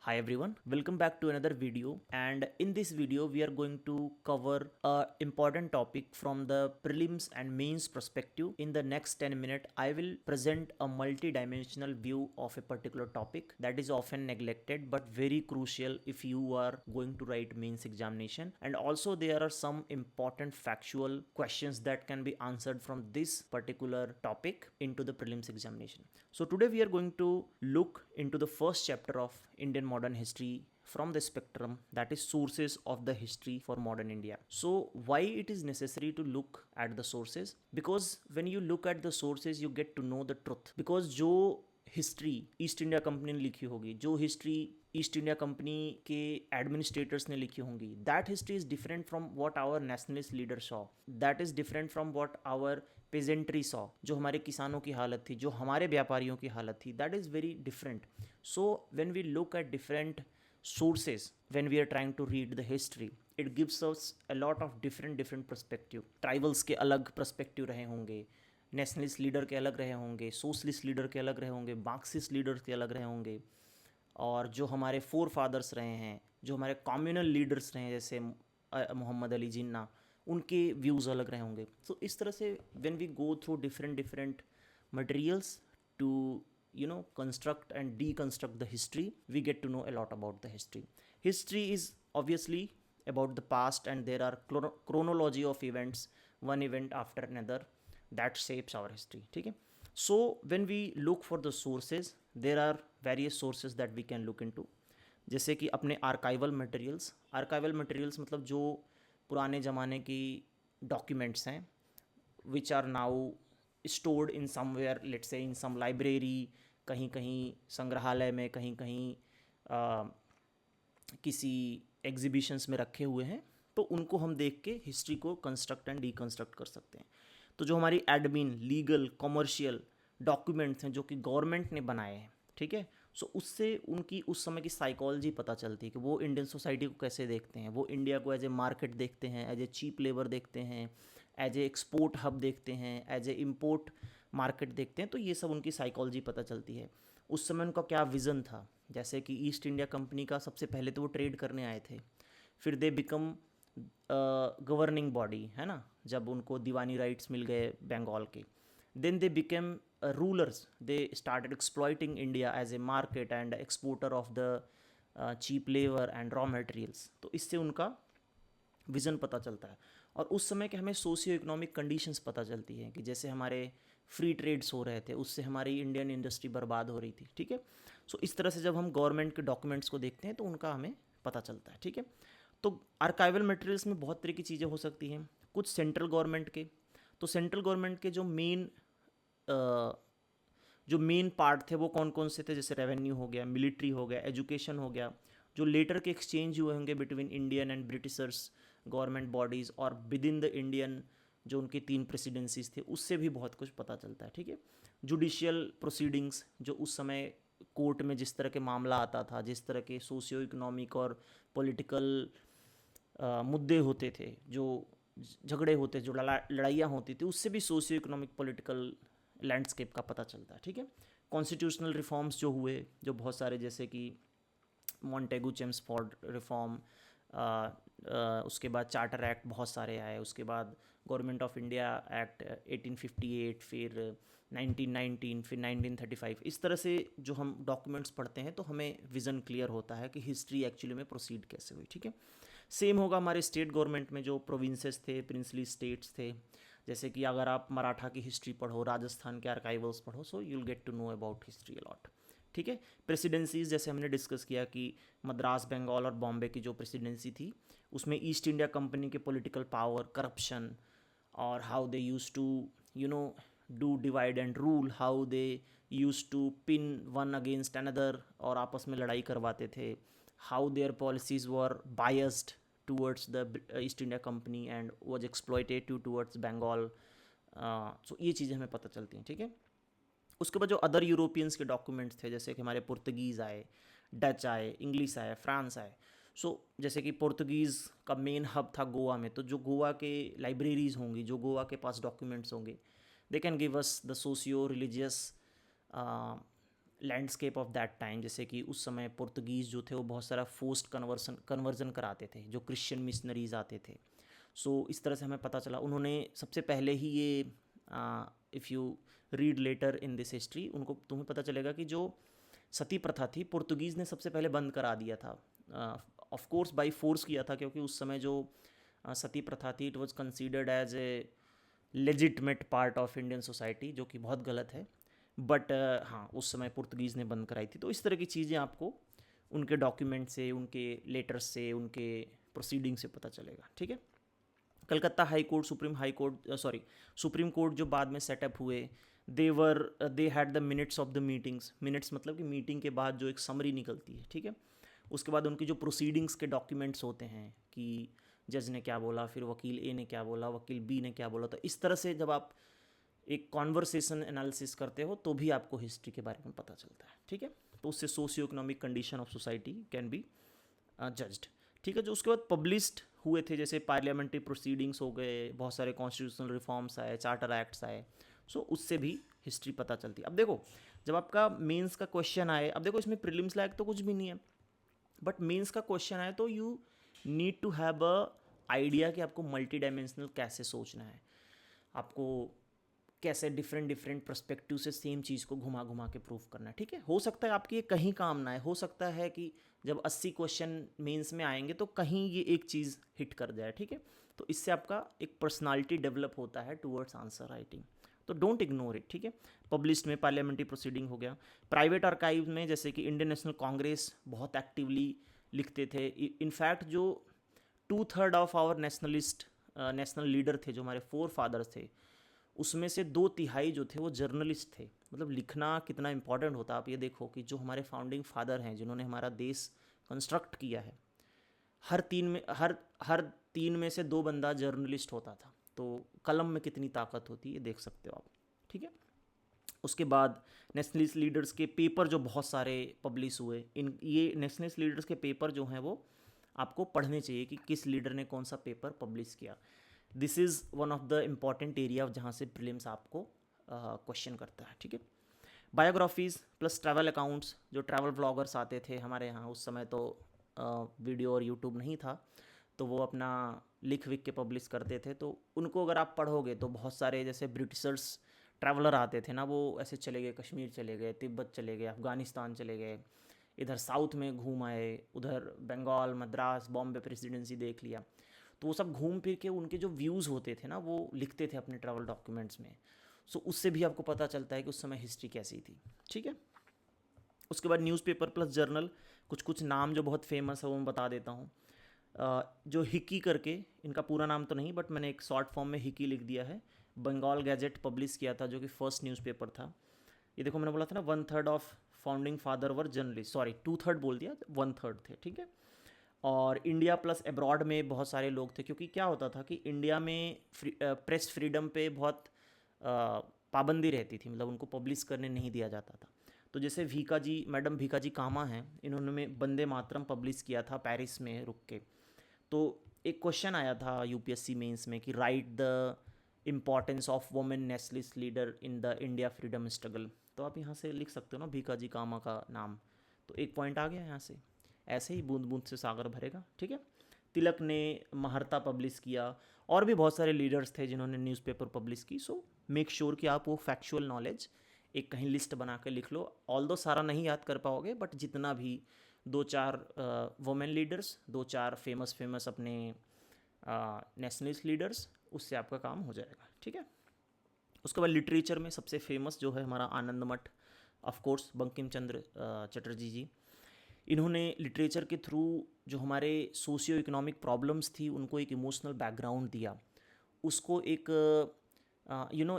Hi everyone, welcome back to another video, and in this video we are going to cover a important topic from the prelims and mains perspective. In the next 10 minutes I will present a multi-dimensional view of a particular topic that is often neglected but very crucial if you are going to write mains examination, and also there are some important factual questions that can be answered from this particular topic into the prelims examination. So today we are going to look into the first chapter of Indian modern history from the spectrum, that is sources of the history for modern India. So why it is necessary to look at the sources? Because when you look at the sources you get to know the truth. Because जो history East India Company ने लिखी होगी, जो history East India Company के administrators ने लिखी होंगी, that history is different from what our nationalist leader saw, that is different from what our peasantry saw, जो हमारे किसानों की हालत थी, जो हमारे व्यापारियों की हालत थी, that is very different. So when we look at different sources when we are trying to read the history, it gives us a lot of different perspective. Tribals के अलग perspective रहे होंगे, नेशनलिस्ट लीडर के अलग रहे होंगे, socialist leader के अलग रहे होंगे, मार्क्सिस्ट लीडर के अलग रहे होंगे, और जो हमारे फोर फादर्स रहे हैं, जो हमारे कम्युनल लीडर्स रहे हैं जैसे मोहम्मद अली जिन्ना, उनके व्यूज़ अलग रहे होंगे. सो इस तरह से when we go through different materials to construct and deconstruct the history, we get to know a lot about the history. History is obviously about the past, and there are chronology of events, one event after another, that shapes our history. ठीक है. So when we look for the sources, there are various sources that we can look into. जैसे कि अपने archival materials मतलब जो पुराने ज़माने की डॉक्यूमेंट्स हैं which are now stored in somewhere, let's say in some library, कहीं कहीं संग्रहालय में, कहीं कहीं किसी एग्जीबिशंस में रखे हुए हैं, तो उनको हम देख के हिस्ट्री को कंस्ट्रक्ट एंड डीकंस्ट्रक्ट कर सकते हैं. तो जो हमारी एडमिन, लीगल, कमर्शियल डॉक्यूमेंट्स हैं जो कि गवर्नमेंट ने बनाए हैं, ठीक है, सो उससे उनकी उस समय की साइकोलॉजी पता चलती है कि वो इंडियन सोसाइटी को कैसे देखते हैं. वो इंडिया को एज ए मार्केट देखते हैं, एज ए चीप लेबर देखते हैं, एज ए एक्सपोर्ट हब देखते हैं, एज ए इम्पोर्ट मार्केट देखते हैं. तो ये सब उनकी साइकोलॉजी पता चलती है. उस समय उनका क्या विज़न था. जैसे कि ईस्ट इंडिया कंपनी का सबसे पहले तो वो ट्रेड करने आए थे, फिर दे बिकम गवर्निंग बॉडी, है ना, जब उनको दीवानी राइट्स मिल गए बंगाल के. Then they became rulers, they started exploiting India as a market and exporter of the cheap labour and raw materials. तो इससे उनका विज़न पता चलता है. और उस समय के हमें सोशियो इकोनॉमिक कंडीशंस पता चलती हैं कि जैसे हमारे फ्री ट्रेड्स हो रहे थे, उससे हमारी इंडियन इंडस्ट्री बर्बाद हो रही थी. ठीक है. सो इस तरह से जब हम गवर्नमेंट के डॉक्यूमेंट्स को देखते हैं तो उनका हमें पता चलता है. ठीक है. तो आर्काइवल मटेरियल्स में बहुत तरह की चीज़ें हो सकती हैं. कुछ सेंट्रल गवर्नमेंट के, तो सेंट्रल गवर्नमेंट के जो मेन पार्ट थे वो कौन कौन से थे, जैसे रेवेन्यू हो गया, मिलिट्री हो गया, एजुकेशन हो गया, जो लेटर के एक्सचेंज हुए होंगे between Indian and Britishers government bodies, और विद इन द इंडियन जो उनकी 3 प्रेसिडेंसीज थे, उससे भी बहुत कुछ पता चलता है. ठीक है. जुडिशियल प्रोसीडिंग्स, जो उस समय कोर्ट में जिस तरह के मामला आता था, जिस तरह के सोशियो इकोनॉमिक और पॉलिटिकल मुद्दे होते थे, जो झगड़े होते, जो लड़ाइयाँ होती थी, उससे भी सोशियो इकोनॉमिक पॉलिटिकल लैंडस्केप का पता चलता है. ठीक है. कॉन्स्टिट्यूशनल रिफॉर्म्स जो हुए, जो बहुत सारे, जैसे कि मॉन्टेगू चेम्सफोर्ड रिफॉर्म, उसके बाद चार्टर एक्ट बहुत सारे आए, उसके बाद गवर्नमेंट ऑफ इंडिया एक्ट 1858, फिर 1919, फिर 1935. इस तरह से जो हम डॉक्यूमेंट्स पढ़ते हैं तो हमें विज़न क्लियर होता है कि हिस्ट्री एक्चुअली में प्रोसीड कैसे हुई. ठीक है. सेम होगा हमारे स्टेट गवर्नमेंट में, जो प्रोविंसेस थे, प्रिंसली स्टेट्स थे. जैसे कि अगर आप मराठा की हिस्ट्री पढ़ो, राजस्थान के आर्काइवल्स पढ़ो, so you will get to know about history a lot. ठीक है. प्रेसिडेंसीज जैसे हमने डिस्कस किया कि मद्रास, बंगाल और बॉम्बे की जो प्रेसिडेंसी थी, उसमें ईस्ट इंडिया कंपनी के पॉलिटिकल पावर, करप्शन, और how they use to do divide and rule, how they use to pin one against another, और आपस में लड़ाई करवाते थे, how their policies were biased towards the East India Company and was exploitative towards Bengal. So ये चीज़ें हमें पता चलती हैं. ठीक है. उसके बाद जो अदर यूरोपियंस के डॉक्यूमेंट्स थे, जैसे कि हमारे पुर्तगीज़ आए, डच आए, इंग्लिश आए, फ्रांस आए. सो जैसे कि पुर्तगीज़ का मेन हब था गोवा में, तो जो गोवा के लाइब्रेरीज़ होंगी, जो गोवा के पास डॉक्यूमेंट्स होंगे, they can give us the socio religious landscape of that time, जैसे कि उस समय पुर्तगीज़ जो थे वो बहुत सारा फोर्स्ड कन्वर्जन कराते थे, जो क्रिश्चियन मिशनरीज आते थे। सो इस तरह से हमें पता चला उन्होंने सबसे पहले ही ये, if you read letter in this history, उनको तुम्हें पता चलेगा कि जो सती प्रथा थी पुर्तगीज़ ने सबसे पहले बंद करा दिया था। ऑफ कोर्स बाई फोर्स किया था, क्योंकि उस समय जो सती प्रथा थी it was considered as a legitimate part of Indian society, जो कि बहुत गलत है। बट हाँ, उस समय पुर्तगीज़ ने बंद कराई थी। तो इस तरह की चीज़ें आपको उनके डॉक्यूमेंट से, उनके लेटर्स से, उनके प्रोसीडिंग से पता चलेगा। ठीक है। Calcutta high court, supreme court जो बाद में सेटअप हुए, they had the minutes of the meetings. Minutes मतलब कि मीटिंग के बाद जो एक समरी निकलती है, ठीक है। उसके बाद उनकी जो प्रोसीडिंग्स के डॉक्यूमेंट्स होते हैं कि जज ने क्या बोला, फिर वकील ए ने क्या बोला, वकील बी ने क्या बोला। तो इस तरह से जब आप एक कॉन्वर्सेशन एनालिसिस करते हो तो भी आपको हिस्ट्री के बारे में पता चलता है। ठीक है। तो उससे socio economic condition of society can be judged. ठीक है। जो उसके बाद पब्लिश्ड हुए थे, जैसे पार्लियामेंट्री प्रोसीडिंग्स हो गए, बहुत सारे कॉन्स्टिट्यूशनल रिफॉर्म्स आए, चार्टर एक्ट्स आए। सो उससे भी हिस्ट्री पता चलती है। अब देखो, जब आपका मेंस का क्वेश्चन आए, अब देखो इसमें प्रीलिम्स लायक तो कुछ भी नहीं है, बट मेंस का क्वेश्चन आए तो you need to have a idea कि आपको मल्टी डायमेंशनल कैसे सोचना है, आपको कैसे डिफरेंट डिफरेंट पर्सपेक्टिव से सेम चीज़ को घुमा घुमा के प्रूव करना है। ठीक है। हो सकता है आपकी ये कहीं काम ना है, हो सकता है कि जब 80 क्वेश्चन मेंस में आएंगे तो कहीं ये एक चीज़ हिट कर जाए। ठीक है। तो इससे आपका एक पर्सनालिटी डेवलप होता है टूवर्ड्स आंसर राइटिंग। तो डोंट इग्नोर इट। ठीक है। पब्लिश्ड में पार्लियामेंट्री प्रोसीडिंग हो गया। प्राइवेट आर्काइव में जैसे कि इंडियन नेशनल कांग्रेस बहुत एक्टिवली लिखते थे। इनफैक्ट जो 2/3 ऑफ आवर नेशनल लीडर थे, जो हमारे फोर फादर्स थे, उसमें से 2/3 जो थे वो जर्नलिस्ट थे। मतलब लिखना कितना इंपॉर्टेंट होता है। आप ये देखो कि जो हमारे फाउंडिंग फादर हैं, जिन्होंने हमारा देश कंस्ट्रक्ट किया है, हर तीन में से 2 बंदा जर्नलिस्ट होता था। तो कलम में कितनी ताकत होती है देख सकते हो आप। ठीक है। उसके बाद नेशनलिस्ट लीडर्स के पेपर जो बहुत सारे पब्लिश हुए, ये नेशनलिस्ट लीडर्स के पेपर जो हैं वो आपको पढ़ने चाहिए कि किस लीडर ने कौन सा पेपर पब्लिश किया। This is one of the important area जहाँ से प्रीलिम्स आपको क्वेश्चन करता है। ठीक है। बायोग्राफीज़ प्लस ट्रैवल अकाउंट्स, जो ट्रैवल ब्लॉगर्स आते थे हमारे यहाँ, उस समय तो वीडियो और यूट्यूब नहीं था, तो वो अपना लिख विख के पब्लिश करते थे। तो उनको अगर आप पढ़ोगे तो बहुत सारे जैसे ब्रिटिशर्स ट्रैवलर आते थे ना, वो ऐसे चले गए, कश्मीर चले गए, तिब्बत चले गए, अफ़गानिस्तान चले गए, इधर साउथ में घूम आए, उधर बंगाल, मद्रास, बॉम्बे प्रेसिडेंसी देख लिया। तो वो सब घूम फिर के उनके जो व्यूज़ होते थे ना, वो लिखते थे अपने ट्रैवल डॉक्यूमेंट्स में। सो उससे भी आपको पता चलता है कि उस समय हिस्ट्री कैसी थी। ठीक है। उसके बाद न्यूज़पेपर प्लस जर्नल, कुछ कुछ नाम जो बहुत फेमस है वो मैं बता देता हूँ। जो हिकी करके, इनका पूरा नाम तो नहीं बट मैंने एक शॉर्ट फॉर्म में हिकी लिख दिया है, बंगाल गैजेट पब्लिश किया था, जो कि फर्स्ट न्यूज़पेपर था। ये देखो मैंने बोला था ना 1/3 of founding father were journalist, sorry 2/3 बोल दिया, 1/3 थे। ठीक है। और इंडिया प्लस अब्रॉड में बहुत सारे लोग थे, क्योंकि क्या होता था कि इंडिया में प्रेस फ्रीडम पे बहुत पाबंदी रहती थी, मतलब उनको पब्लिश करने नहीं दिया जाता था। तो जैसे मैडम भीका जी कामा हैं, इन्होंने में वंदे मातरम पब्लिश किया था पेरिस में रुक के। तो एक क्वेश्चन आया था यूपीएससी मेंस में कि right the importance of women nationalist leader in the India freedom struggle. तो आप यहाँ से लिख सकते हो ना भीका जी कामा का नाम, तो एक पॉइंट आ गया यहाँ से। ऐसे ही बूंद बूंद से सागर भरेगा। ठीक है। तिलक ने महर्ता पब्लिश किया, और भी बहुत सारे लीडर्स थे जिन्होंने न्यूज़पेपर पब्लिश की। सो मेक श्योर कि आप वो फैक्चुअल नॉलेज एक कहीं लिस्ट बना के लिख लो। ऑल्दो सारा नहीं याद कर पाओगे, बट जितना भी 2-4 वुमेन लीडर्स, 2-4 फेमस अपने नेशनलिस्ट लीडर्स, उससे आपका काम हो जाएगा। ठीक है। उसके बाद लिटरेचर में सबसे फेमस जो है हमारा आनंद मठ, ऑफ कोर्स बंकिम चंद्र चटर्जी जी। इन्होंने लिटरेचर के थ्रू जो हमारे सोशियो इकोनॉमिक प्रॉब्लम्स थी उनको एक इमोशनल बैकग्राउंड दिया, उसको एक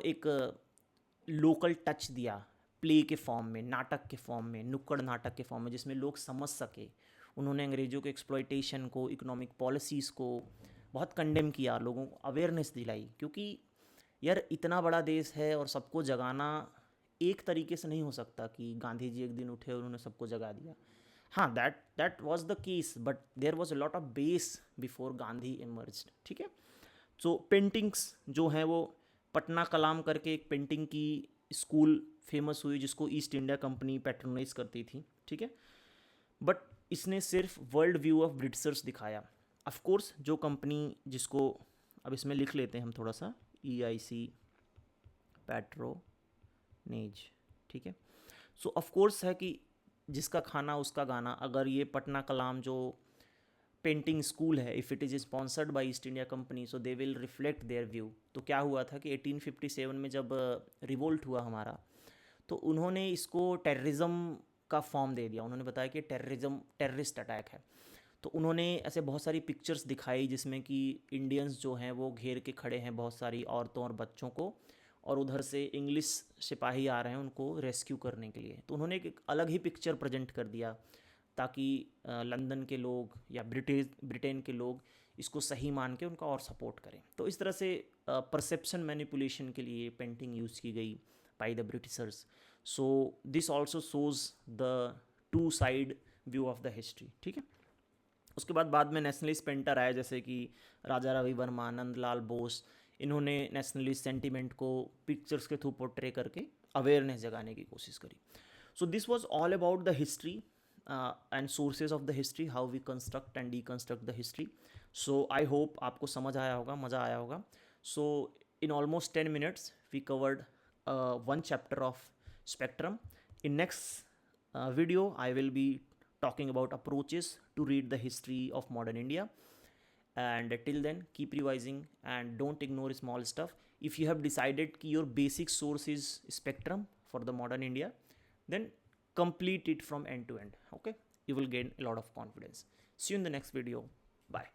एक लोकल टच दिया, प्ले के फॉर्म में, नाटक के फॉर्म में, नुक्कड़ नाटक के फॉर्म में, जिसमें लोग समझ सके। उन्होंने अंग्रेज़ों के एक्सप्लॉयटेशन को, इकोनॉमिक पॉलिसीज़ को बहुत कंडेम किया, लोगों को अवेयरनेस दिलाई। क्योंकि यार इतना बड़ा देश है और सबको जगाना एक तरीके से नहीं हो सकता कि गांधी जी एक दिन उठे और उन्होंने सबको जगा दिया। हाँ, that was the case, but there was a lot of base before Gandhi emerged. ठीक है। सो पेंटिंग्स जो हैं वो, पटना कलाम करके एक पेंटिंग की स्कूल फेमस हुई जिसको ईस्ट इंडिया कंपनी पैट्रोनाइज करती थी, ठीक है। बट इसने सिर्फ वर्ल्ड व्यू ऑफ ब्रिटिशर्स दिखाया। ऑफ कोर्स जो कंपनी जिसको अब इसमें लिख लेते हैं हम थोड़ा सा, EIC पैट्रोनेज, ठीक है। सो ऑफ कोर्स है कि जिसका खाना उसका गाना। अगर ये पटना कलाम जो पेंटिंग स्कूल है, if it is sponsored by east India company, so they will reflect there view. तो क्या हुआ था कि 1857 में जब रिवोल्ट हुआ हमारा, तो उन्होंने इसको टेररिज्म का फॉर्म दे दिया। उन्होंने बताया कि टेररिस्ट अटैक है। तो उन्होंने ऐसे बहुत सारी पिक्चर्स दिखाई जिसमें कि इंडियंस जो हैं वो घेर के खड़े हैं बहुत सारी औरतों और बच्चों को, और उधर से इंग्लिश सिपाही आ रहे हैं उनको रेस्क्यू करने के लिए। तो उन्होंने एक अलग ही पिक्चर प्रेजेंट कर दिया ताकि लंदन के लोग या ब्रिटेन के लोग इसको सही मान के उनका और सपोर्ट करें। तो इस तरह से परसेप्शन मैनिपुलेशन के लिए पेंटिंग यूज़ की गई by the Britishers. So this also shows the two side view of the history, ठीक है। उसके बाद में नेशनलिस्ट पेंटर आए जैसे कि राजा रवि वर्मा, नंदलाल बोस। इन्होंने नेशनलिस्ट सेंटीमेंट को पिक्चर्स के थ्रू पोर्ट्रे करके अवेयरनेस जगाने की कोशिश करी। So this was all about the history and sources of the history, how we construct and deconstruct the history. So I hope आपको समझ आया होगा, मज़ा आया होगा। So in almost 10 minutes we covered one chapter of spectrum. In next video I will be talking about approaches to read the history of modern India. And till then, keep revising and don't ignore small stuff. If you have decided that your basic source is spectrum for the modern India, then complete it from end to end. Okay, you will gain a lot of confidence. See you in the next video. Bye.